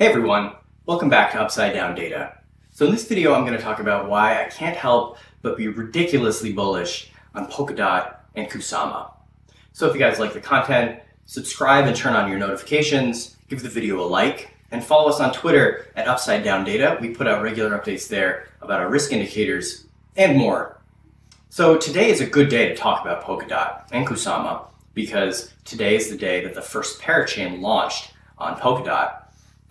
Hey everyone, welcome back to Upside Down Data. So in this video I'm going to talk about why I can't help but be ridiculously bullish on Polkadot and Kusama. So if you guys like the content, subscribe and turn on your notifications, give the video a like, and follow us on Twitter at Upside Down Data. We put out regular updates there about our risk indicators and more. So today is a good day to talk about Polkadot and Kusama because today is the day that the first parachain launched on Polkadot.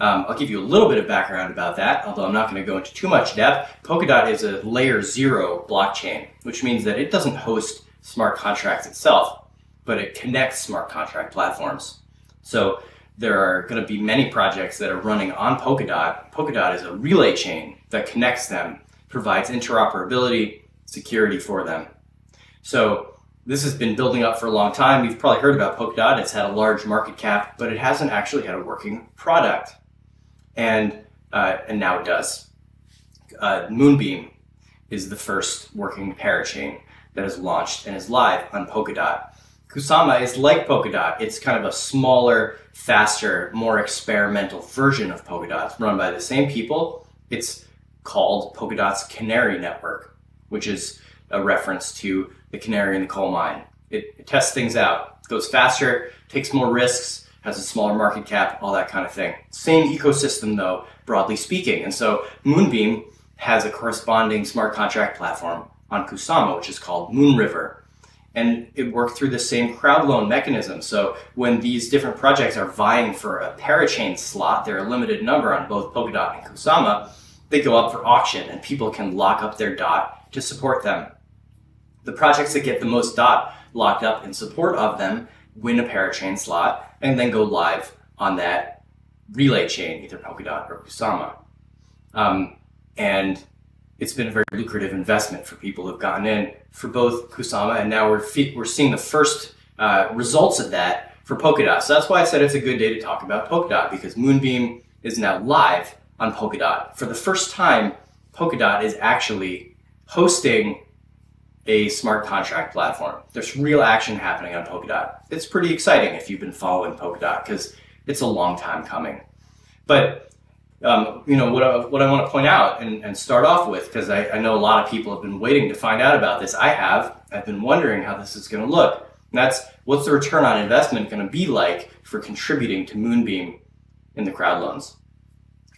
I'll give you a little bit of background about that, although I'm not going to go into too much depth. Polkadot is a layer 0 blockchain, which means that it doesn't host smart contracts itself, but it connects smart contract platforms. So there are going to be many projects that are running on Polkadot. Polkadot is a relay chain that connects them, provides interoperability, security for them. So this has been building up for a long time. You've probably heard about Polkadot. It's had a large market cap, but it hasn't actually had a working product. And now it does. Moonbeam is the first working parachain that is launched and is live on Polkadot. Kusama is like Polkadot. It's kind of a smaller, faster, more experimental version of Polkadot. It's run by the same people. It's called Polkadot's Canary Network, which is a reference to the canary in the coal mine. It tests things out, goes faster, takes more risks, has a smaller market cap, all that kind of thing. Same ecosystem though, broadly speaking. And so Moonbeam has a corresponding smart contract platform on Kusama, which is called Moonriver. And it worked through the same crowd loan mechanism. So when these different projects are vying for a parachain slot, they're a limited number on both Polkadot and Kusama, they go up for auction and people can lock up their DOT to support them. The projects that get the most DOT locked up in support of them win a parachain slot and then go live on that relay chain, either Polkadot or Kusama. And it's been a very lucrative investment for people who've gotten in for both Kusama, and now we're seeing the first results of that for Polkadot. So that's why I said it's a good day to talk about Polkadot, because Moonbeam is now live on Polkadot. For the first time, Polkadot is actually hosting a smart contract platform. There's real action happening on Polkadot. It's pretty exciting if you've been following Polkadot, because it's a long time coming. But what I want to point out and start off with, because I know a lot of people have been waiting to find out about this. I've been wondering how this is going to look. And that's, what's the return on investment going to be like for contributing to Moonbeam in the crowd loans?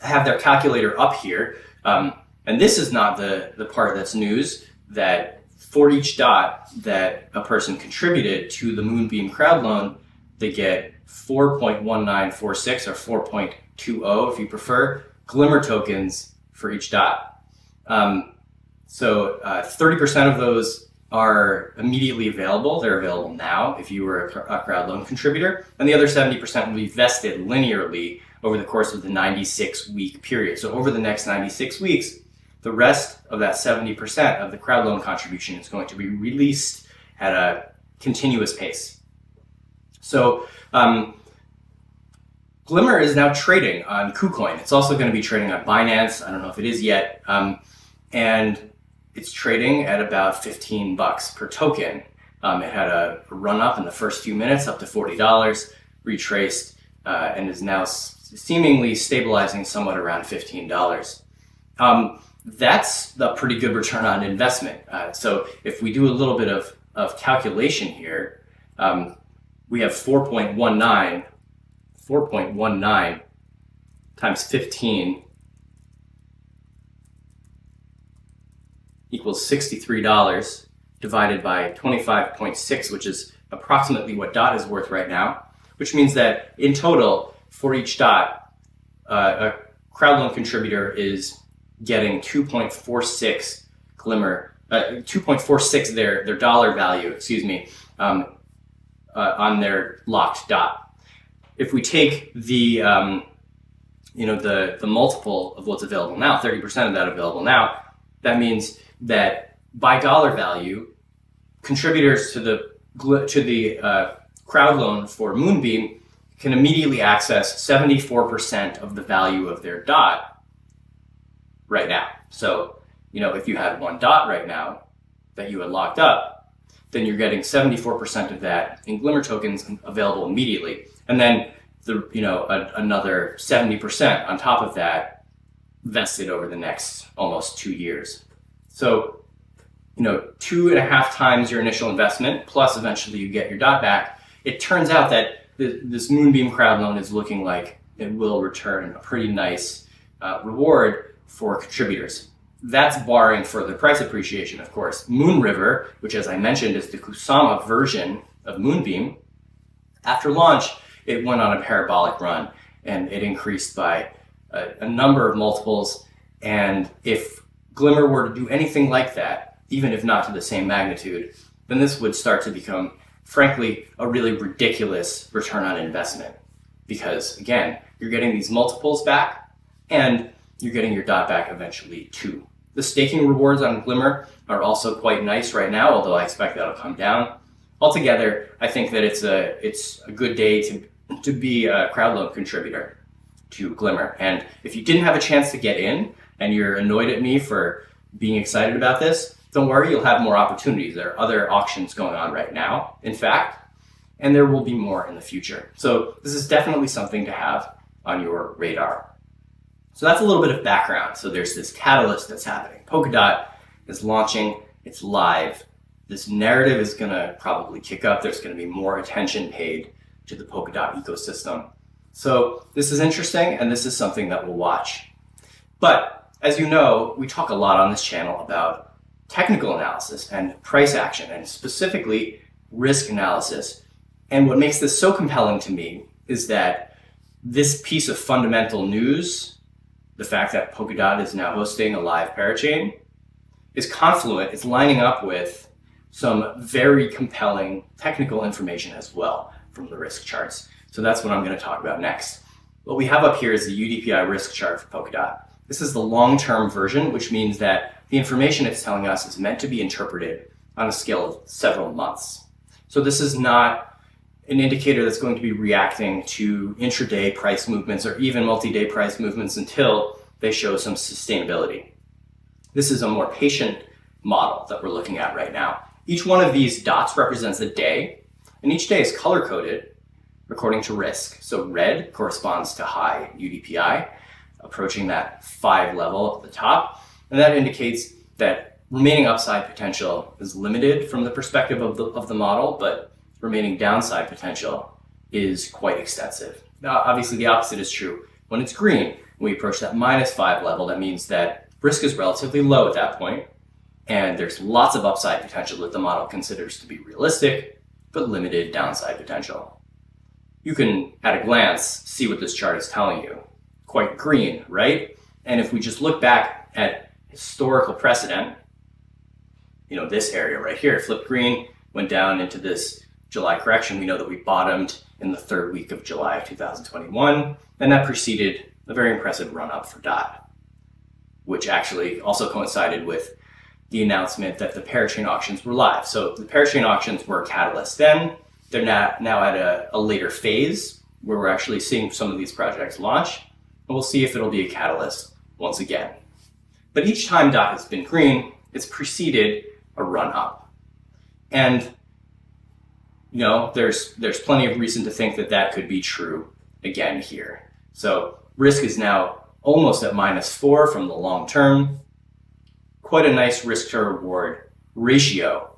I have their calculator up here, and this is not the part that's news, that for each DOT that a person contributed to the Moonbeam crowd loan, they get 4.1946 or 4.20 if you prefer, Glimmer tokens for each DOT. So 30% of those are immediately available. They're available now if you were a crowd loan contributor, and the other 70% will be vested linearly over the course of the 96-week period. So over the next 96 weeks, the rest of that 70% of the crowd loan contribution is going to be released at a continuous pace. So Glimmer is now trading on Kucoin. It's also going to be trading on Binance. I don't know if it is yet. And it's trading at about $15 per token. It had a run up in the first few minutes up to $40, retraced, and is now seemingly stabilizing somewhat around $15. That's a pretty good return on investment. So if we do a little bit of calculation here, we have 4.19 times 15 equals $63 divided by 25.6, which is approximately what DOT is worth right now, which means that in total, for each DOT, a crowd loan contributor is getting 2.46 Glimmer, 2.46 their dollar value, on their locked DOT. If we take the multiple of what's available now, 30% of that available now, that means that by dollar value, contributors to the crowd loan for Moonbeam can immediately access 74% of the value of their DOT right now. So, if you had one DOT right now that you had locked up, then you're getting 74% of that in Glimmer tokens available immediately. And then another 70% on top of that vested over the next almost 2 years. So, 2.5 times your initial investment, plus eventually you get your DOT back. It turns out that this Moonbeam crowd loan is looking like it will return a pretty nice reward for contributors. That's barring further price appreciation, of course. Moon River, which as I mentioned is the Kusama version of Moonbeam, after launch, it went on a parabolic run and it increased by a number of multiples. And if Glimmer were to do anything like that, even if not to the same magnitude, then this would start to become, frankly, a really ridiculous return on investment. Because again, you're getting these multiples back and you're getting your DOT back eventually too. The staking rewards on Glimmer are also quite nice right now, although I expect that'll come down. Altogether, I think that it's a good day to be a crowd loan contributor to Glimmer. And if you didn't have a chance to get in and you're annoyed at me for being excited about this, don't worry, you'll have more opportunities. There are other auctions going on right now, in fact, and there will be more in the future. So this is definitely something to have on your radar. So that's a little bit of background. So there's this catalyst that's happening. Polkadot is launching, it's live. This narrative is gonna probably kick up. There's gonna be more attention paid to the Polkadot ecosystem. So this is interesting, and this is something that we'll watch. But as you know, we talk a lot on this channel about technical analysis and price action, and specifically risk analysis. And what makes this so compelling to me is that this piece of fundamental news, the fact that Polkadot is now hosting a live parachain, is confluent. It's lining up with some very compelling technical information as well from the risk charts. So that's what I'm going to talk about next. What we have up here is the UDPI risk chart for Polkadot. This is the long-term version, which means that the information it's telling us is meant to be interpreted on a scale of several months. So this is not an indicator that's going to be reacting to intraday price movements or even multi-day price movements until they show some sustainability. This is a more patient model that we're looking at right now. Each one of these dots represents a day, and each day is color-coded according to risk. So red corresponds to high UDPI, approaching that 5 level at the top, and that indicates that remaining upside potential is limited from the perspective of the model, but remaining downside potential is quite extensive. Now, obviously the opposite is true. When it's green, when we approach that -5 level, that means that risk is relatively low at that point, and there's lots of upside potential that the model considers to be realistic, but limited downside potential. You can, at a glance, see what this chart is telling you. Quite green, right? And if we just look back at historical precedent, this area right here, flipped green, went down into this July correction. We know that we bottomed in the 3rd week of July of 2021, and that preceded a very impressive run up for DOT, which actually also coincided with the announcement that the parachain auctions were live. So the parachain auctions were a catalyst then. They're now at a later phase where we're actually seeing some of these projects launch. And we'll see if it'll be a catalyst once again. But each time DOT has been green, it's preceded a run up. And there's plenty of reason to think that that could be true again here. So risk is now almost at -4 from the long term. Quite a nice risk to reward ratio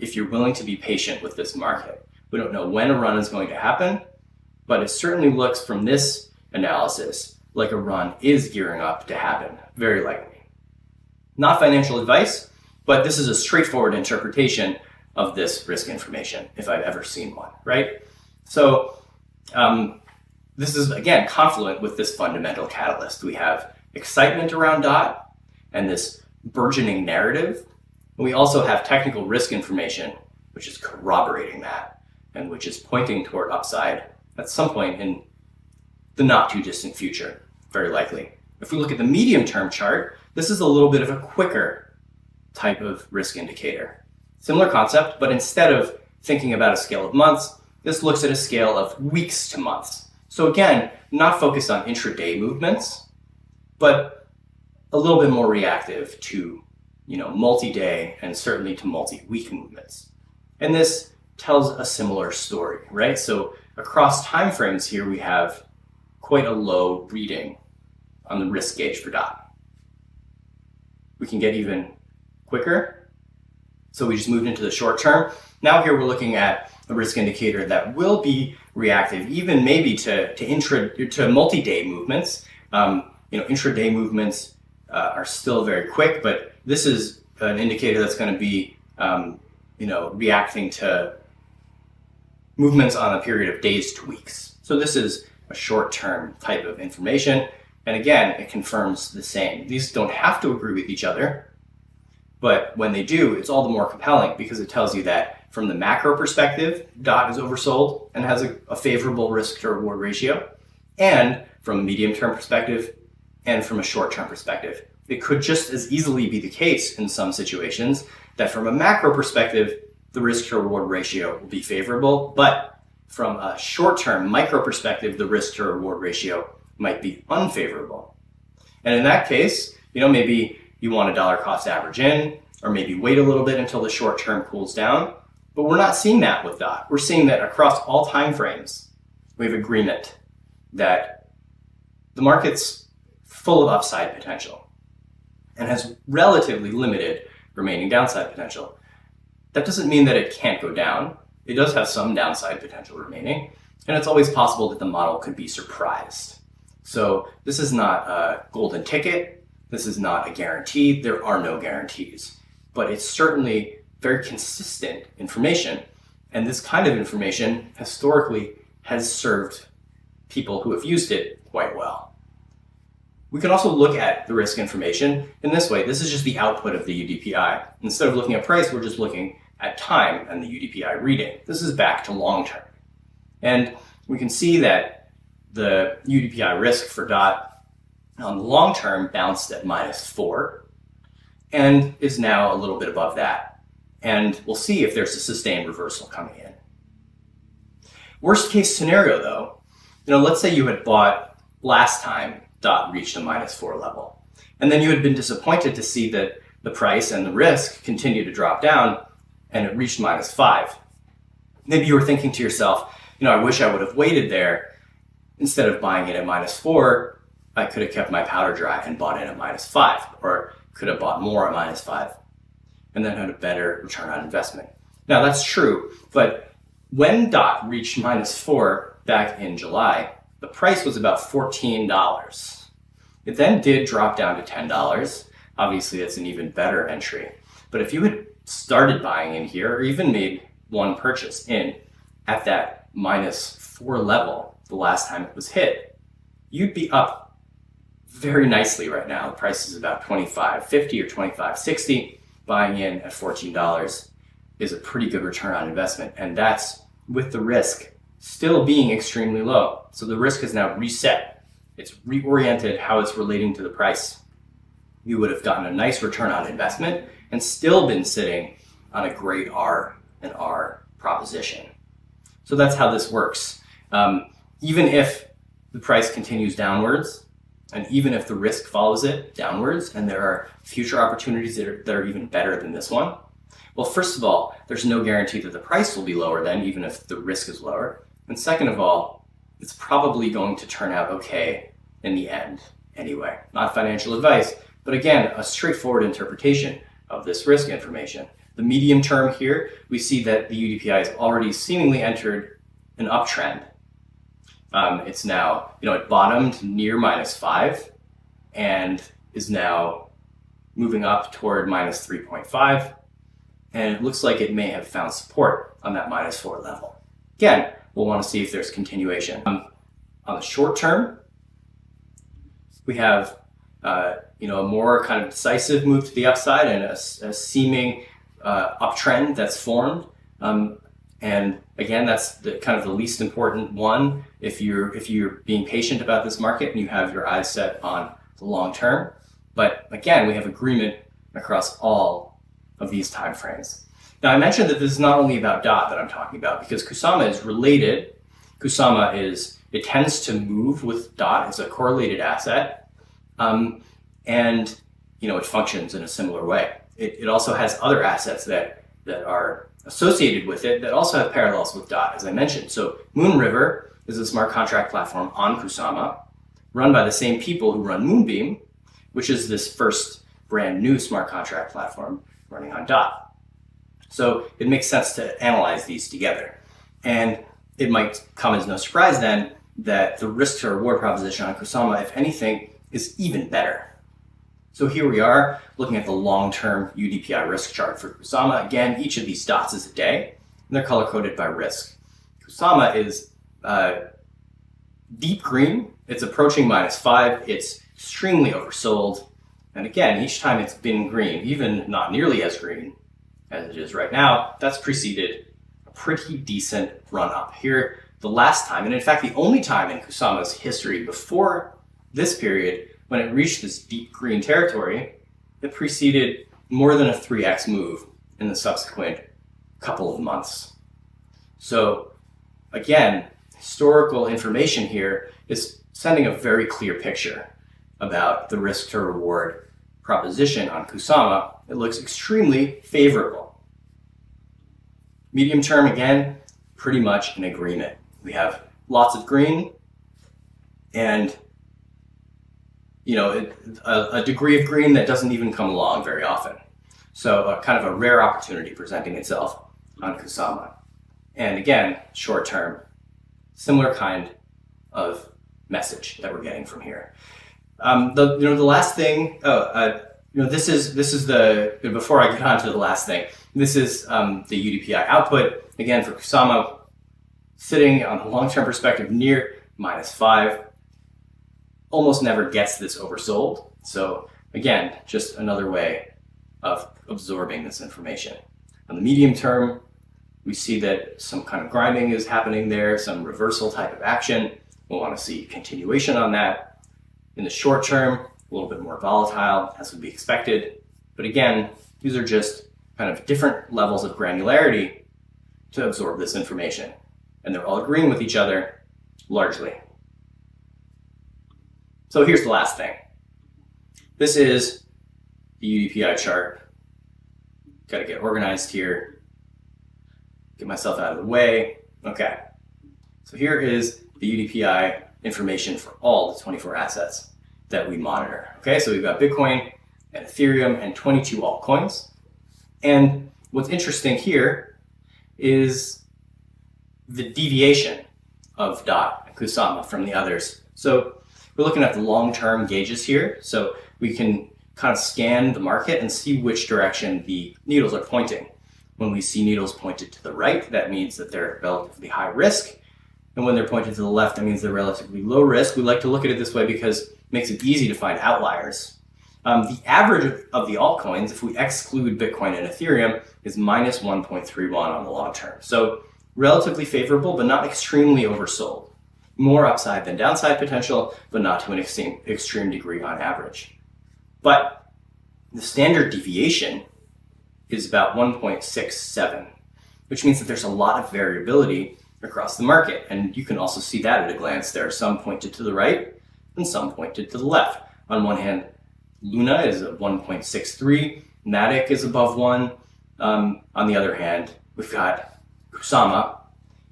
if you're willing to be patient with this market. We don't know when a run is going to happen, but it certainly looks from this analysis like a run is gearing up to happen, very likely. Not financial advice, but this is a straightforward interpretation of this risk information, if I've ever seen one, right? So this is, again, confluent with this fundamental catalyst. We have excitement around DOT and this burgeoning narrative. And we also have technical risk information, which is corroborating that and which is pointing toward upside at some point in the not too distant future, very likely. If we look at the medium-term chart, this is a little bit of a quicker type of risk indicator. Similar concept, but instead of thinking about a scale of months, this looks at a scale of weeks to months. So again, not focused on intraday movements, but a little bit more reactive to multi-day and certainly to multi-week movements. And this tells a similar story, right? So across time frames here, we have quite a low reading on the risk gauge for DOT. We can get even quicker. So we just moved into the short term. Now here we're looking at a risk indicator that will be reactive, even maybe to multi-day movements. Intraday movements are still very quick, but this is an indicator that's going to be reacting to movements on a period of days to weeks. So this is a short-term type of information. And again, it confirms the same. These don't have to agree with each other, but when they do, it's all the more compelling because it tells you that from the macro perspective, DOT is oversold and has a favorable risk to reward ratio. And from a medium-term perspective and from a short-term perspective, it could just as easily be the case in some situations that from a macro perspective, the risk to reward ratio will be favorable, but from a short-term micro perspective, the risk to reward ratio might be unfavorable. And in that case, maybe you want a dollar cost average in, or maybe wait a little bit until the short term cools down. But we're not seeing that with DOT. We're seeing that across all time frames, we have agreement that the market's full of upside potential and has relatively limited remaining downside potential. That doesn't mean that it can't go down. It does have some downside potential remaining, and it's always possible that the model could be surprised. So this is not a golden ticket. This is not a guarantee. There are no guarantees, but it's certainly very consistent information. And this kind of information historically has served people who have used it quite well. We can also look at the risk information in this way. This is just the output of the UDPI. Instead of looking at price, we're just looking at time and the UDPI reading. This is back to long term. And we can see that the UDPI risk for DOT on the long term bounced at -4 and is now a little bit above that. And we'll see if there's a sustained reversal coming in. Worst case scenario though, let's say you had bought last time DOT reached a -4 level, and then you had been disappointed to see that the price and the risk continue to drop down and it reached -5. Maybe you were thinking to yourself, I wish I would have waited there. Instead of buying it at -4, I could have kept my powder dry and bought it at -5, or could have bought more at -5 and then had a better return on investment. Now that's true, but when DOT reached -4 back in July, the price was about $14. It then did drop down to $10. Obviously that's an even better entry. But if you had started buying in here, or even made one purchase in at that -4 level, the last time it was hit, you'd be up very nicely right now. The price is about $25.50 or $25.60. Buying in at $14 is a pretty good return on investment, and that's with the risk still being extremely low. So the risk is now reset. It's reoriented how it's relating to the price. You would have gotten a nice return on investment and still been sitting on a great R and R proposition. So that's how this works. Even if the price continues downwards, and even if the risk follows it downwards, and there are future opportunities that are even better than this one, well, first of all, there's no guarantee that the price will be lower then, even if the risk is lower. And second of all, it's probably going to turn out okay in the end anyway. Not financial advice, but again, a straightforward interpretation of this risk information. The medium term here, we see that the UDPI has already seemingly entered an uptrend. It's now, it bottomed near -5 and is now moving up toward -3.5. And it looks like it may have found support on that -4 level. Again, we'll want to see if there's continuation. On the short term, we have a more kind of decisive move to the upside and a seeming uptrend that's formed. And again, that's kind of the least important one if you're being patient about this market and you have your eyes set on the long term. But again, we have agreement across all of these time frames. Now, I mentioned that this is not only about DOT that I'm talking about, because Kusama is related. Kusama it tends to move with DOT. It's a correlated asset. And it functions in a similar way. It also has other assets that are associated with it that also have parallels with DOT, as I mentioned. So Moon River is a smart contract platform on Kusama, run by the same people who run Moonbeam, which is this first brand new smart contract platform running on DOT. So it makes sense to analyze these together. And it might come as no surprise then that the risk to reward proposition on Kusama, if anything, is even better. So here we are looking at the long-term UDPI risk chart for Kusama. Again, each of these dots is a day, and they're color-coded by risk. Kusama is deep green. It's approaching -5. It's extremely oversold. And again, each time it's been green, even not nearly as green as it is right now, that's preceded a pretty decent run-up. Here, the last time, and in fact the only time in Kusama's history before this period when it reached this deep green territory, it preceded more than a 3x move in the subsequent couple of months. So again, historical information here is sending a very clear picture about the risk to reward proposition on Kusama. It looks extremely favorable. Medium term, again, pretty much in agreement. We have lots of green and a degree of green that doesn't even come along very often. So kind of a rare opportunity presenting itself on Kusama. And again, short term, similar kind of message that we're getting from here. The last thing, this is the, before I get on to the last thing, this is the UDPI output. Again, for Kusama, sitting on the long-term perspective near -5, almost never gets this oversold. So again, just another way of absorbing this information. On the medium term, we see that some kind of grinding is happening there, some reversal type of action. We'll want to see continuation on that. In the short term, a little bit more volatile, as would be expected. But again, these are just kind of different levels of granularity to absorb this information. And they're all agreeing with each other, largely. So here's the last thing. This is the UDPI chart. Got to get organized here. Get myself out of the way. Okay. So here is the UDPI information for all the 24 assets that we monitor. Okay, so we've got Bitcoin and Ethereum and 22 altcoins. And what's interesting here is the deviation of DOT and Kusama from the others. So we're looking at the long-term gauges here, so we can kind of scan the market and see which direction the needles are pointing. When we see needles pointed to the right, that means that they're relatively high risk. And when they're pointed to the left, that means they're relatively low risk. We like to look at it this way because it makes it easy to find outliers. The average of the altcoins, if we exclude Bitcoin and Ethereum, is -1.31 on the long term. So relatively favorable, but not extremely oversold. More upside than downside potential, but not to an extreme degree on average. But the standard deviation is about 1.67, which means that there's a lot of variability across the market. And you can also see that at a glance. There are some pointed to the right and some pointed to the left. On one hand, Luna is at 1.63, Matic is above 1. On the other hand, we've got Kusama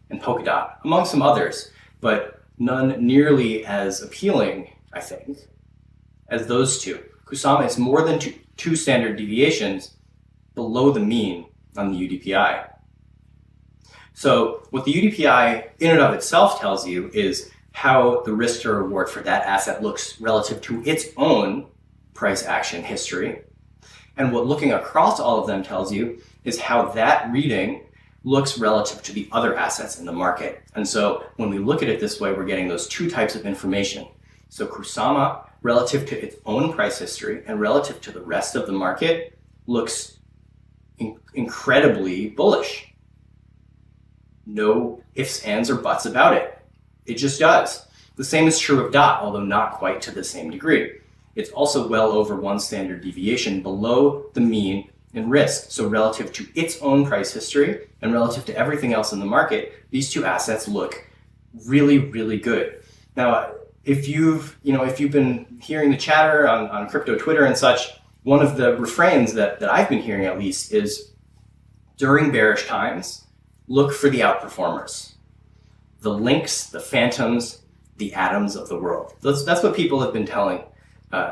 and Polkadot, among some others, but none nearly as appealing, I think, as those two. Kusama is more than two standard deviations below the mean on the UDPI. So what the UDPI in and of itself tells you is how the risk to reward for that asset looks relative to its own price action history. And what looking across all of them tells you is how that reading looks relative to the other assets in the market. And so when we look at it this way, we're getting those two types of information. So Kusama, relative to its own price history and relative to the rest of the market, looks incredibly bullish. No ifs, ands, or buts about it. It just does. The same is true of DOT, although not quite to the same degree. It's also well over one standard deviation below the mean in risk. So relative to its own price history and relative to everything else in the market, these two assets look really, really good. Now, if you've been hearing the chatter on crypto Twitter and such, one of the refrains that I've been hearing at least is during bearish times, look for the outperformers. The links, the phantoms, the atoms of the world. That's what people have been telling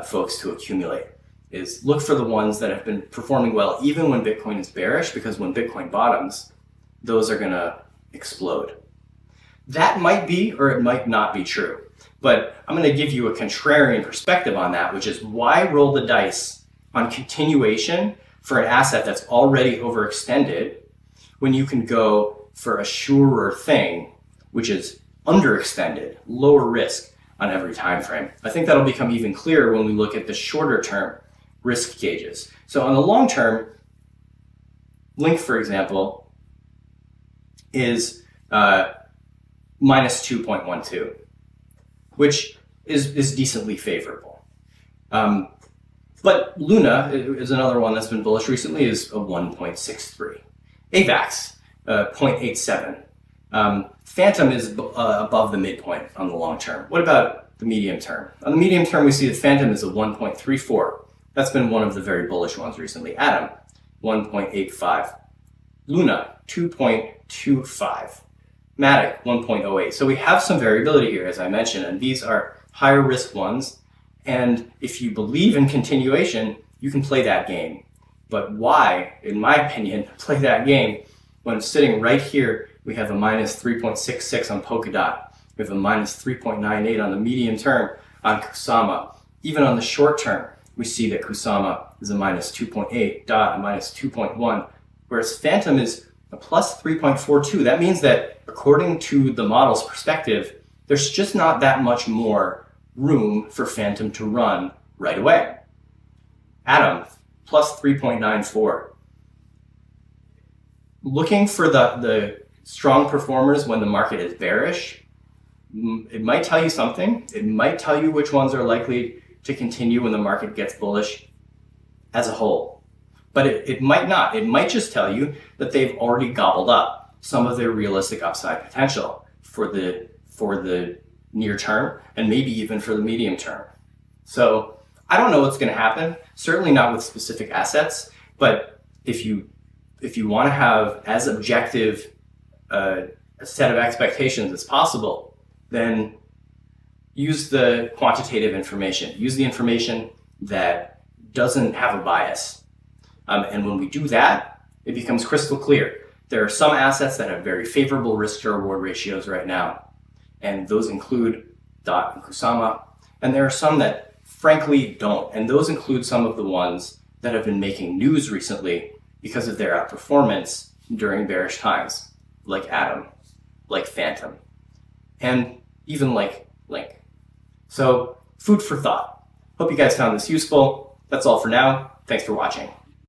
folks to accumulate, is look for the ones that have been performing well even when Bitcoin is bearish, because when Bitcoin bottoms, those are gonna explode. That might be or it might not be true, but I'm gonna give you a contrarian perspective on that, which is why roll the dice on continuation for an asset that's already overextended when you can go for a surer thing, which is underextended, lower risk on every time frame. I think that'll become even clearer when we look at the shorter term risk gauges. So on the long term, Link, for example, is minus 2.12, which is decently favorable. But Luna is another one that's been bullish recently, is a 1.63. AVAX, 0.87. Phantom is above the midpoint on the long term. What about the medium term? On the medium term, we see that Phantom is a 1.34. That's been one of the very bullish ones recently. Atom, 1.85. Luna, 2.25. Matic, 1.08. So we have some variability here, as I mentioned, and these are higher risk ones. And if you believe in continuation, you can play that game. But why, in my opinion, play that game when sitting right here? We have a minus 3.66 on Polkadot. We have a minus 3.98 on the medium term on Kusama. Even on the short term, we see that Kusama is a minus 2.8, DOT a minus 2.1, whereas Phantom is a plus 3.42. That means that according to the model's perspective, there's just not that much more room for Phantom to run right away. Atom, plus 3.94. Looking for the strong performers when the market is bearish, it might tell you something. It might tell you which ones are likely to continue when the market gets bullish as a whole. But it might not. It might just tell you that they've already gobbled up some of their realistic upside potential for the near term and maybe even for the medium term. So I don't know what's going to happen, certainly not with specific assets, but if you want to have as objective a set of expectations as possible, then use the quantitative information. Use the information that doesn't have a bias. And when we do that, it becomes crystal clear. There are some assets that have very favorable risk to reward ratios right now, and those include DOT and Kusama, and there are some that frankly don't, and those include some of the ones that have been making news recently because of their outperformance during bearish times, like Atom, like Phantom, and even like Link. So food for thought. Hope you guys found this useful. That's all for now. Thanks for watching.